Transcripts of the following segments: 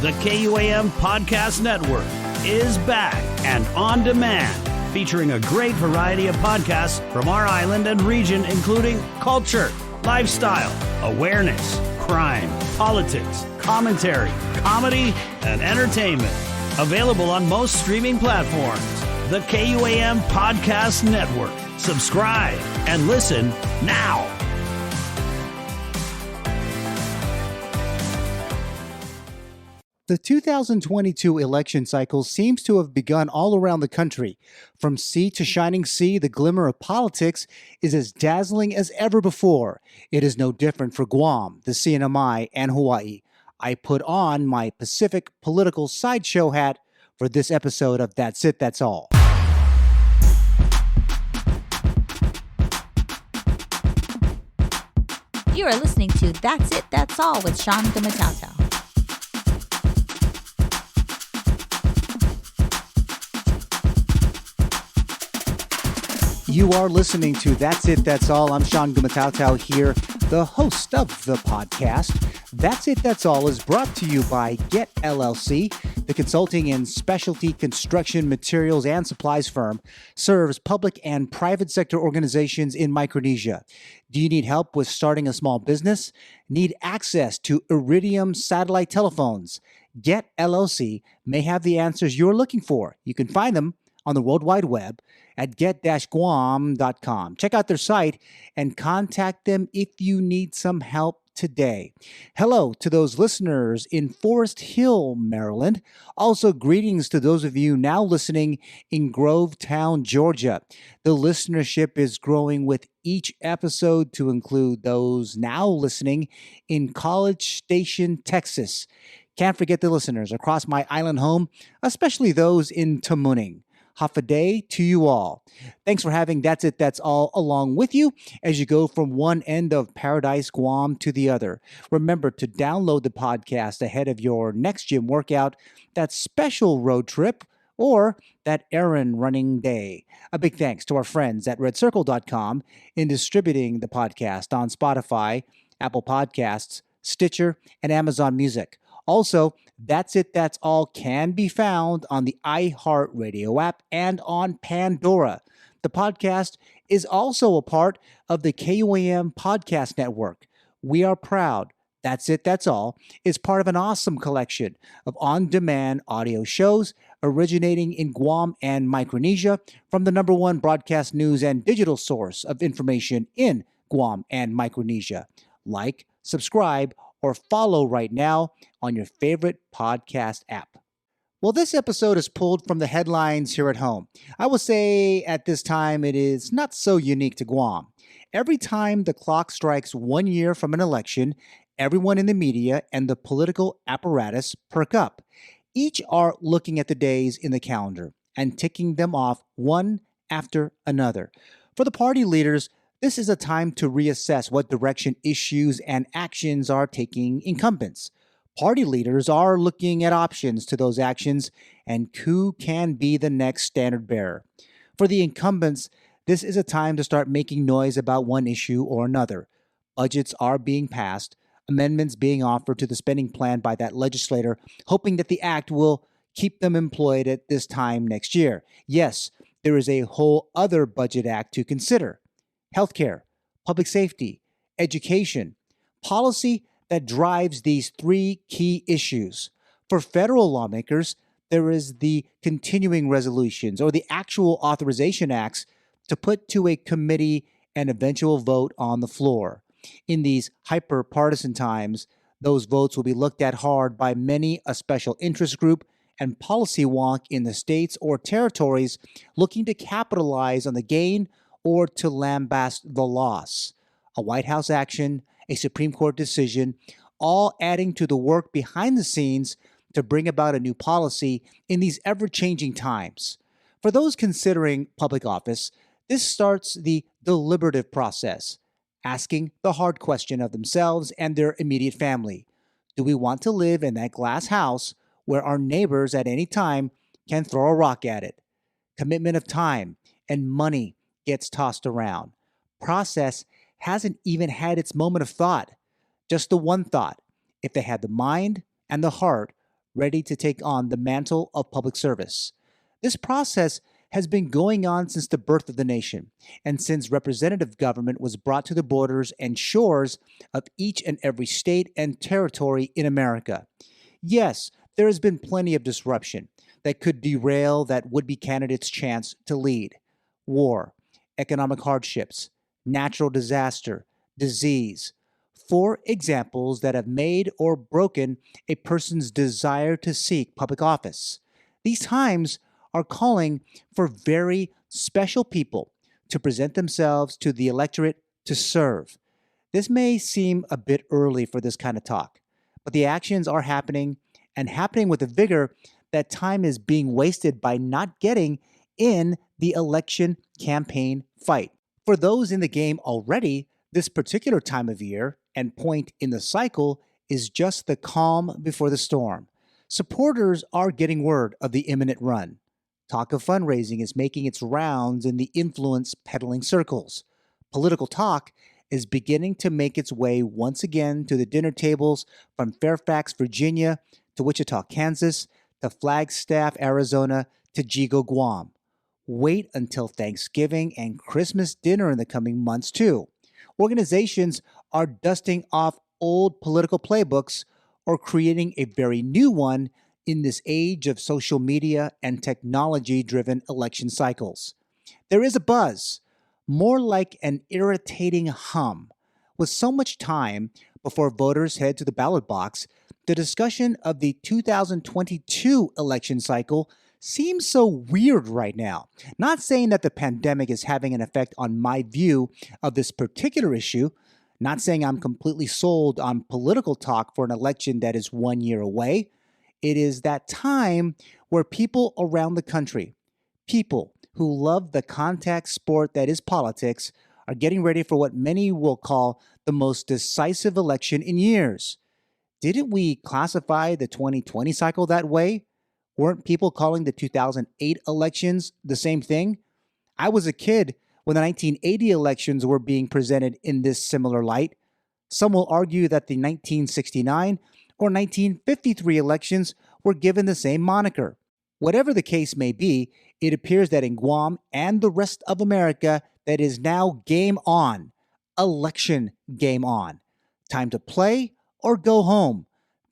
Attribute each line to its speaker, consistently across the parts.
Speaker 1: The KUAM Podcast Network is back and on demand, featuring a great variety of podcasts from our island and region, including culture, lifestyle, awareness, crime, politics, commentary, comedy, and entertainment. Available on most streaming platforms. The KUAM Podcast Network. Subscribe and listen now.
Speaker 2: The 2022 election cycle seems to have begun all around the country. From sea to shining sea, the glimmer of politics is as dazzling as ever before. It is no different for Guam, the CNMI, and Hawaii. I put on my Pacific political sideshow hat for this episode of That's It, That's All.
Speaker 3: You are listening to That's It, That's All with Sean Gumataotao.
Speaker 2: You are listening to That's It, That's All. I'm Sean Gumataotao here, the host of the podcast. That's It, That's All is brought to you by Get LLC. The consulting and specialty construction materials and supplies firm serves public and private sector organizations in Micronesia. Do you need help with starting a small business? Need access to Iridium satellite telephones? Get LLC may have the answers you're looking for. You can find them on the World Wide Web at get-guam.com. Check out their site and contact them if you need some help today. Hello to those listeners in Forest Hill, Maryland. Also, greetings to those of you now listening in Grovetown, Georgia. The listenership is growing with each episode to include those now listening in College Station, Texas. Can't forget the listeners across my island home, especially those in Tamuning. Half a day to you all. Thanks for having That's It, That's All along with you as you go from one end of Paradise, Guam to the other. Remember to download the podcast ahead of your next gym workout, that special road trip, or that errand running day. A big thanks to our friends at redcircle.com in distributing the podcast on Spotify, Apple Podcasts, Stitcher, and Amazon Music. Also, That's It, That's All can be found on the iHeartRadio app and on Pandora. The podcast is also a part of the KUAM Podcast Network. We are proud That's It, That's All is part of an awesome collection of on-demand audio shows originating in Guam and Micronesia from the #1 broadcast news and digital source of information in Guam and Micronesia. Like, subscribe, or follow right now on your favorite podcast app. Well, this episode is pulled from the headlines here at home. I will say at this time it is not so unique to Guam. Every time the clock strikes 1 year from an election, everyone in the media and the political apparatus perk up. Each are looking at the days in the calendar and ticking them off one after another. For the party leaders, this is a time to reassess what direction issues and actions are taking incumbents. Party leaders are looking at options to those actions and who can be the next standard bearer. For the incumbents, this is a time to start making noise about one issue or another. Budgets are being passed, amendments being offered to the spending plan by that legislator, hoping that the act will keep them employed at this time next year. Yes, there is a whole other budget act to consider. Healthcare, public safety, education, policy that drives these three key issues. For federal lawmakers, there is the continuing resolutions or the actual authorization acts to put to a committee and eventual vote on the floor. In these hyper-partisan times, those votes will be looked at hard by many a special interest group and policy wonk in the states or territories looking to capitalize on the gain or to lambast the loss. A White House action, a Supreme Court decision, all adding to the work behind the scenes to bring about a new policy in these ever-changing times. For those considering public office, this starts the deliberative process, asking the hard question of themselves and their immediate family. Do we want to live in that glass house where our neighbors at any time can throw a rock at it? Commitment of time and money gets tossed around. Process hasn't even had its moment of thought. Just the one thought. If they had the mind and the heart, ready to take on the mantle of public service. This process has been going on since the birth of the nation, and since representative government was brought to the borders and shores of each and every state and territory in America. Yes, there has been plenty of disruption that could derail that would-be candidate's chance to lead. War, economic hardships, natural disaster, disease. Four examples that have made or broken a person's desire to seek public office. These times are calling for very special people to present themselves to the electorate to serve. This may seem a bit early for this kind of talk, but the actions are happening and happening with a vigor that time is being wasted by not getting in the election campaign fight. For those in the game already, this particular time of year and point in the cycle is just the calm before the storm. Supporters are getting word of the imminent run. Talk of fundraising is making its rounds in the influence peddling circles. Political talk is beginning to make its way once again to the dinner tables from Fairfax, Virginia, to Wichita, Kansas, to Flagstaff, Arizona, to Jigo, Guam. Wait until Thanksgiving and Christmas dinner in the coming months, too. Organizations are dusting off old political playbooks or creating a very new one in this age of social media and technology-driven election cycles. There is a buzz, more like an irritating hum. With so much time before voters head to the ballot box, the discussion of the 2022 election cycle seems so weird right now. Not saying that the pandemic is having an effect on my view of this particular issue, not saying I'm completely sold on political talk for an election that is 1 year away. It is that time where people around the country, people who love the contact sport that is politics, are getting ready for what many will call the most decisive election in years. Didn't we classify the 2020 cycle that way? Weren't people calling the 2008 elections the same thing? I was a kid when the 1980 elections were being presented in this similar light. Some will argue that the 1969 or 1953 elections were given the same moniker. Whatever the case may be, it appears that in Guam and the rest of America, that is now game on. Election game on. Time to play or go home.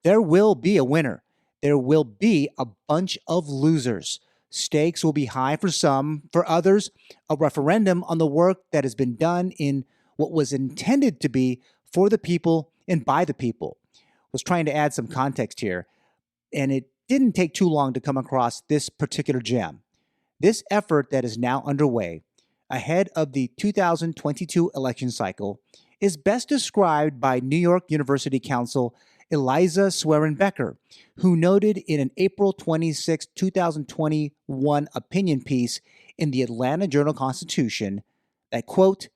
Speaker 2: There will be a winner. There will be a bunch of losers. Stakes will be high for some. For others, a referendum on the work that has been done in what was intended to be for the people and by the people. Was trying to add some context here, and it didn't take too long to come across this particular gem. This effort that is now underway ahead of the 2022 election cycle is best described by New York University counsel Eliza Swerin-Becker, who noted in an April 26, 2021 opinion piece in the Atlanta Journal-Constitution that, quote,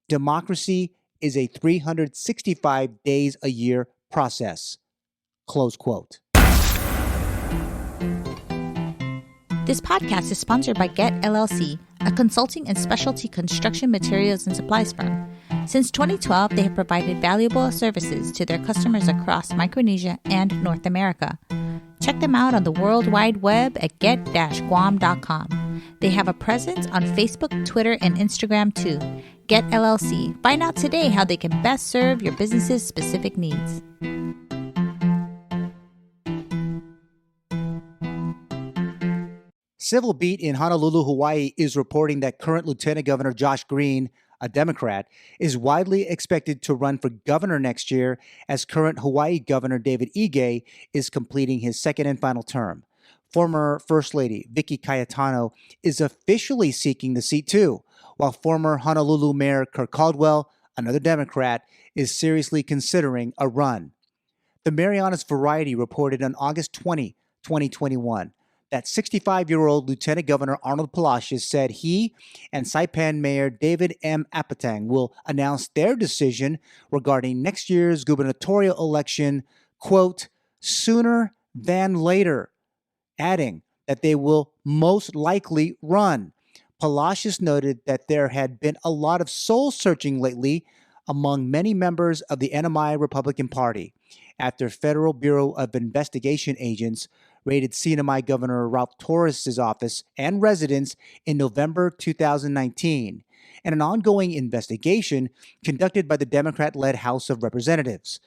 Speaker 2: democracy is a 365 days a year process, close quote.
Speaker 3: This podcast is sponsored by Get LLC, a consulting and specialty construction materials and supplies firm. Since 2012, they have provided valuable services to their customers across Micronesia and North America. Check them out on the World Wide Web at get-guam.com. They have a presence on Facebook, Twitter, and Instagram too. Get LLC. Find out today how they can best serve your business's specific needs.
Speaker 2: Civil Beat in Honolulu, Hawaii is reporting that current Lieutenant Governor Josh Green, a Democrat, is widely expected to run for governor next year as current Hawaii Governor David Ige is completing his second and final term. Former First Lady Vicky Cayetano is officially seeking the seat too, while former Honolulu Mayor Kirk Caldwell, another Democrat, is seriously considering a run. The Marianas Variety reported on August 20, 2021, that 65-year-old Lieutenant Governor Arnold Palacios said he and Saipan Mayor David M. Apatang will announce their decision regarding next year's gubernatorial election, quote, sooner than later, adding that they will most likely run. Palacios noted that there had been a lot of soul-searching lately among many members of the NMI Republican Party, after Federal Bureau of Investigation agents raided CNMI Governor Ralph Torres' office and residence in November 2019, and an ongoing investigation conducted by the Democrat-led House of Representatives.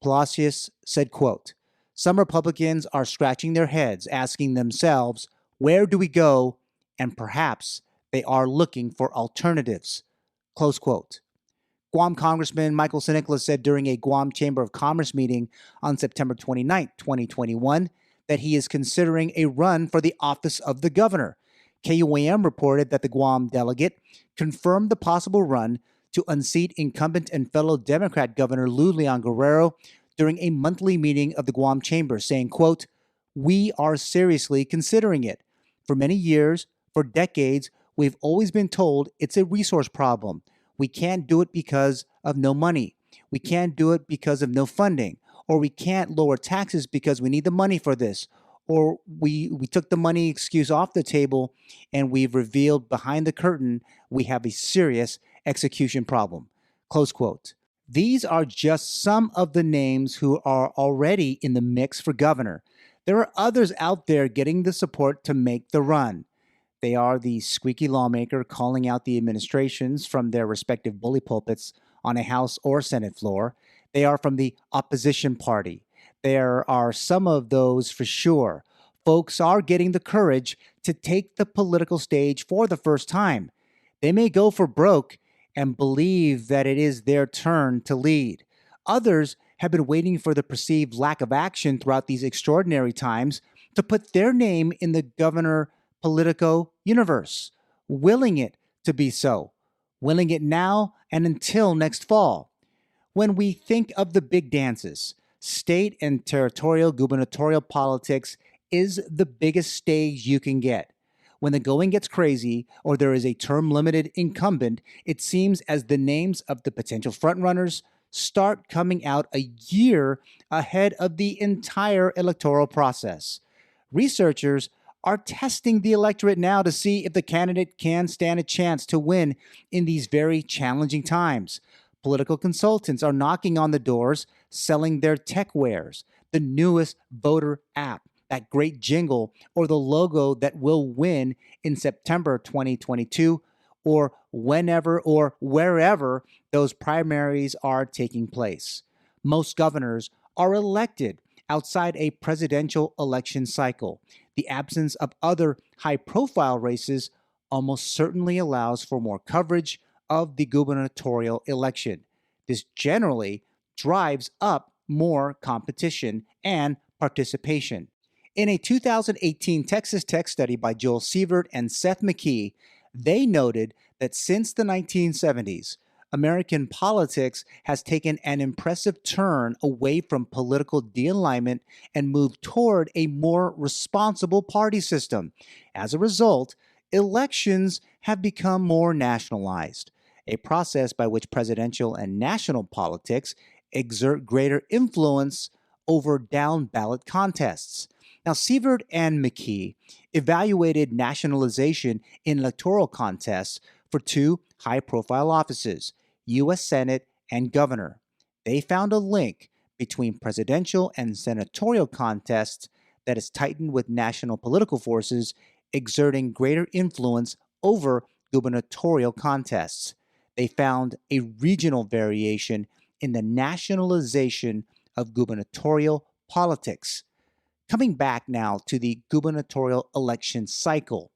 Speaker 2: Palacios said, quote, "Some Republicans are scratching their heads, asking themselves, where do we go? And perhaps they are looking for alternatives." Close quote. Guam Congressman Michael Sinicola said during a Guam Chamber of Commerce meeting on September 29, 2021, that he is considering a run for the office of the governor. KUAM reported that the Guam delegate confirmed the possible run to unseat incumbent and fellow Democrat Governor Lou Leon Guerrero during a monthly meeting of the Guam Chamber, saying, quote, "We are seriously considering it. For many years, for decades, we've always been told it's a resource problem. We can't do it because of no money. We can't do it because of no funding. Or we can't lower taxes because we need the money for this. Or we took the money excuse off the table and we've revealed behind the curtain we have a serious execution problem." Close quote. These are just some of the names who are already in the mix for governor. There are others out there getting the support to make the run. They are the squeaky lawmaker calling out the administrations from their respective bully pulpits on a House or Senate floor. They are from the opposition party. There are some of those for sure. Folks are getting the courage to take the political stage for the first time. They may go for broke and believe that it is their turn to lead. Others have been waiting for the perceived lack of action throughout these extraordinary times to put their name in the governor Politico universe, willing it to be so, willing it now and until next fall. When we think of the big dances, state and territorial gubernatorial politics is the biggest stage you can get. When the going gets crazy or there is a term-limited incumbent, it seems as the names of the potential frontrunners start coming out a year ahead of the entire electoral process. Researchers are testing the electorate now to see if the candidate can stand a chance to win in these very challenging times. Political consultants are knocking on the doors, selling their tech wares, the newest voter app, that great jingle, or the logo that will win in September 2022, or whenever or wherever those primaries are taking place. Most governors are elected outside a presidential election cycle. The absence of other high-profile races almost certainly allows for more coverage of the gubernatorial election. This generally drives up more competition and participation. In a 2018 Texas Tech study by Joel Sievert and Seth McKee, they noted that since the 1970s, American politics has taken an impressive turn away from political de-alignment and moved toward a more responsible party system. As a result, elections have become more nationalized, a process by which presidential and national politics exert greater influence over down-ballot contests. Now, Sievert and McKee evaluated nationalization in electoral contests for two high-profile offices, U.S. Senate and governor. They found a link between presidential and senatorial contests that is tightened with national political forces exerting greater influence over gubernatorial contests. They found a regional variation in the nationalization of gubernatorial politics. Coming back now to the gubernatorial election cycle,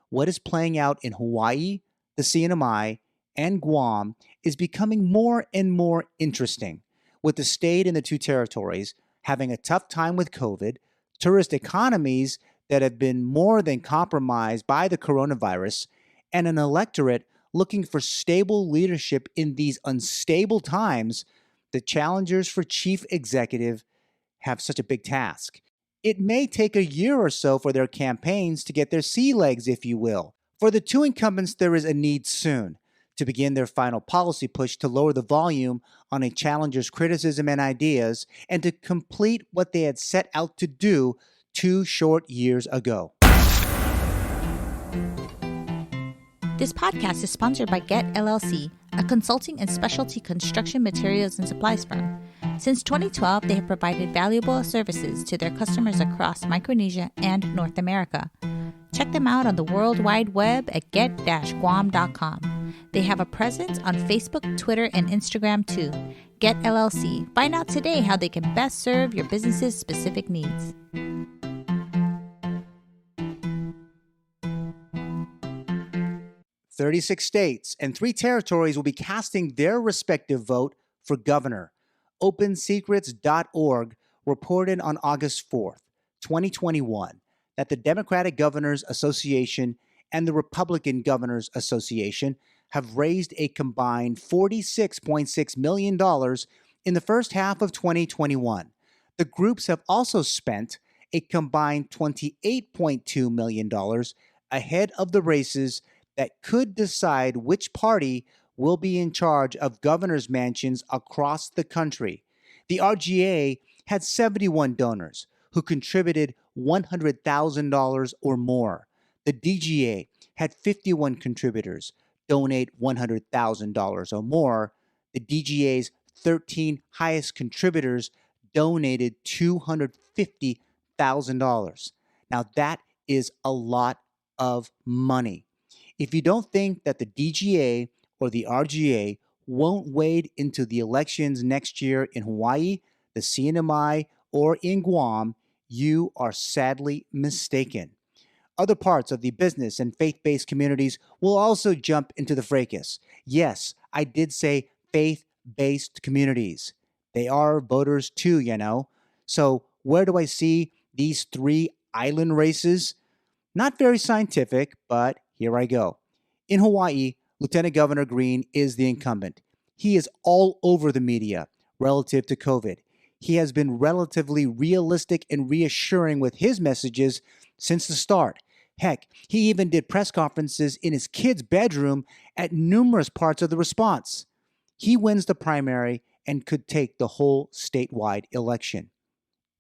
Speaker 2: what is playing out in Hawaii, the CNMI, and Guam is becoming more and more interesting, with the state and the two territories having a tough time with COVID, tourist economies that have been more than compromised by the coronavirus, and an electorate looking for stable leadership in these unstable times. The challengers for chief executive have such a big task. It may take a year or so for their campaigns to get their sea legs, if you will. For the two incumbents, there is a need soon to begin their final policy push to lower the volume on a challenger's criticism and ideas and to complete what they had set out to do 2 short years ago.
Speaker 3: This podcast is sponsored by Get LLC, a consulting and specialty construction materials and supplies firm. Since 2012, they have provided valuable services to their customers across Micronesia and North America. Check them out on the World Wide Web at get-guam.com. They have a presence on Facebook, Twitter, and Instagram too. Get LLC. Find out today how they can best serve your business's specific needs.
Speaker 2: "36 states and 3 territories will be casting their respective vote for governor. OpenSecrets.org reported on August 4th, 2021, that the Democratic Governors Association and the Republican Governors Association have raised a combined $46.6 million in the first half of 2021. The groups have also spent a combined $28.2 million ahead of the races that could decide which party will be in charge of governor's mansions across the country. The RGA had 71 donors who contributed $100,000 or more. The DGA had 51 contributors donate $100,000 or more. The DGA's 13 highest contributors donated $250,000. Now that is a lot of money. If you don't think that the DGA or the RGA won't wade into the elections next year in Hawaii, the CNMI, or in Guam, you are sadly mistaken. Other parts of the business and faith-based communities will also jump into the fracas. Yes, I did say faith-based communities. They are voters too, you know. So where do I see these 3 island races? Not very scientific, but here I go. In Hawaii, Lieutenant Governor Green is the incumbent. He is all over the media relative to COVID. He has been relatively realistic and reassuring with his messages since the start. Heck, he even did press conferences in his kid's bedroom at numerous parts of the response. He wins the primary and could take the whole statewide election.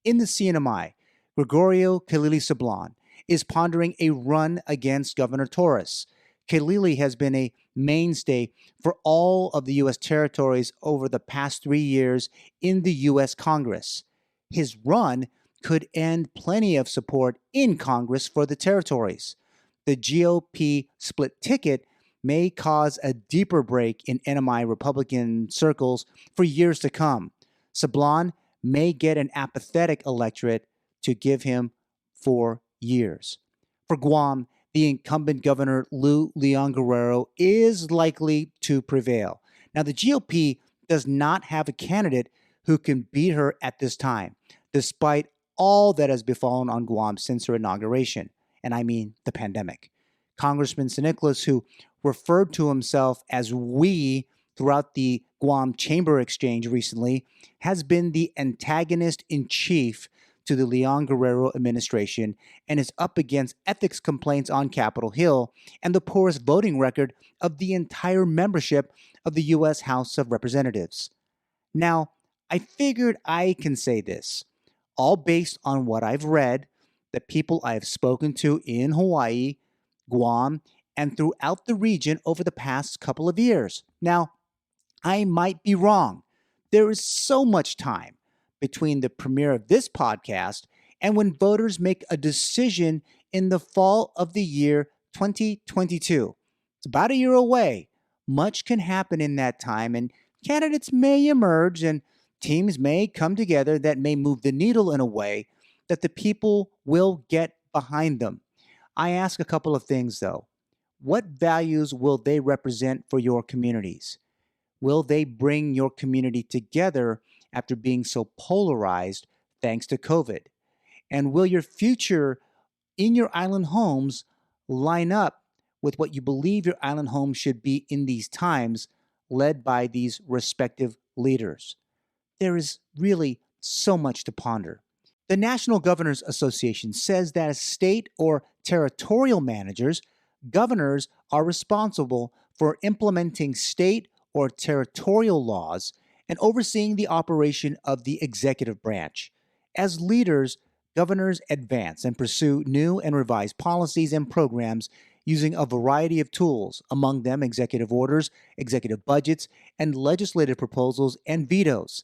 Speaker 2: In the CNMI, Gregorio Kalili Sablan is pondering a run against Governor Torres. Kalili has been a mainstay for all of the U.S. territories over the past 3 years in the U.S. Congress. His run could end plenty of support in Congress for the territories. The GOP split ticket may cause a deeper break in NMI Republican circles for years to come. Sablan may get an apathetic electorate to give him 4 years. For Guam, the incumbent governor, Lou Leon Guerrero, is likely to prevail. Now, the GOP does not have a candidate who can beat her at this time, despite all that has befallen on Guam since her inauguration, and I mean the pandemic. Congressman St. Nicholas, who referred to himself as "we" throughout the Guam Chamber Exchange recently, has been the antagonist in chief to the Leon Guerrero administration and is up against ethics complaints on Capitol Hill and the poorest voting record of the entire membership of the U.S. House of Representatives. Now, I figured I can say this, all based on what I've read, the people I have spoken to in Hawaii, Guam, and throughout the region over the past couple of years. Now, I might be wrong. There is so much time between the premiere of this podcast and when voters make a decision in the fall of the year 2022. It's about a year away. Much can happen in that time, and candidates may emerge and teams may come together that may move the needle in a way that the people will get behind them. I ask a couple of things, though. What values will they represent for your communities? Will they bring your community together after being so polarized thanks to COVID? And will your future in your island homes line up with what you believe your island home should be in these times, led by these respective leaders? There is really so much to ponder. The National Governors Association says that as state or territorial managers, governors are responsible for implementing state or territorial laws and overseeing the operation of the executive branch. As leaders, governors advance and pursue new and revised policies and programs using a variety of tools, among them executive orders, executive budgets, and legislative proposals and vetoes.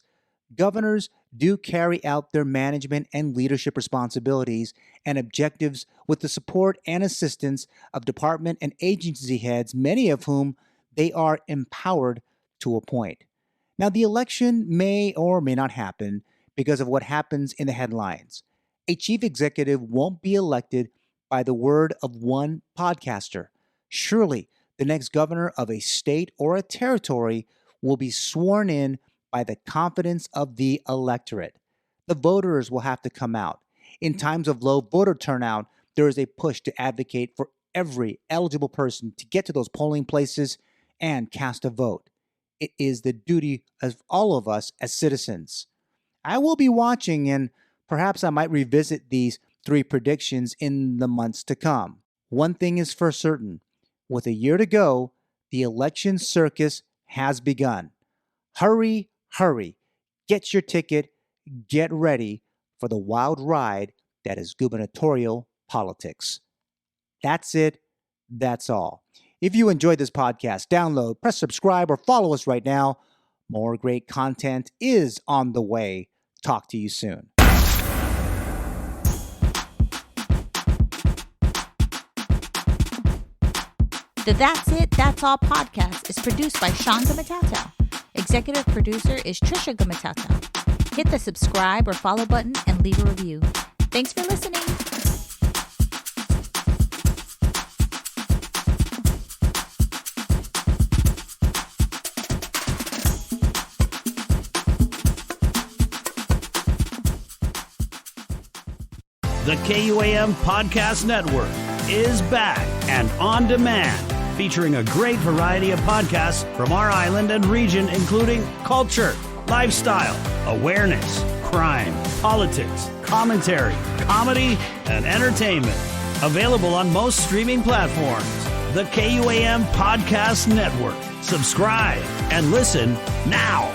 Speaker 2: governors do carry out their management and leadership responsibilities and objectives with the support and assistance of department and agency heads, many of whom they are empowered to appoint. Now, the election may or may not happen because of what happens in the headlines. A chief executive won't be elected by the word of one podcaster. Surely, the next governor of a state or a territory will be sworn in by the confidence of the electorate. The voters will have to come out. In times of low voter turnout, there is a push to advocate for every eligible person to get to those polling places and cast a vote. It is the duty of all of us as citizens. I will be watching, and perhaps I might revisit these 3 predictions in the months to come. One thing is for certain. With a year to go, the election circus has begun. Hurry, hurry. Get your ticket. Get ready for the wild ride that is gubernatorial politics. That's it. That's all. If you enjoyed this podcast, download, press subscribe, or follow us right now. More great content is on the way. Talk to you soon.
Speaker 3: The That's It, That's All podcast is produced by Sean Gumataotao. Executive producer is Trisha Gumataotao. Hit the subscribe or follow button and leave a review. Thanks for listening.
Speaker 1: The KUAM Podcast Network is back and on demand, featuring a great variety of podcasts from our island and region, including culture, lifestyle, awareness, crime, politics, commentary, comedy, and entertainment. Available on most streaming platforms. The KUAM Podcast Network. Subscribe and listen now.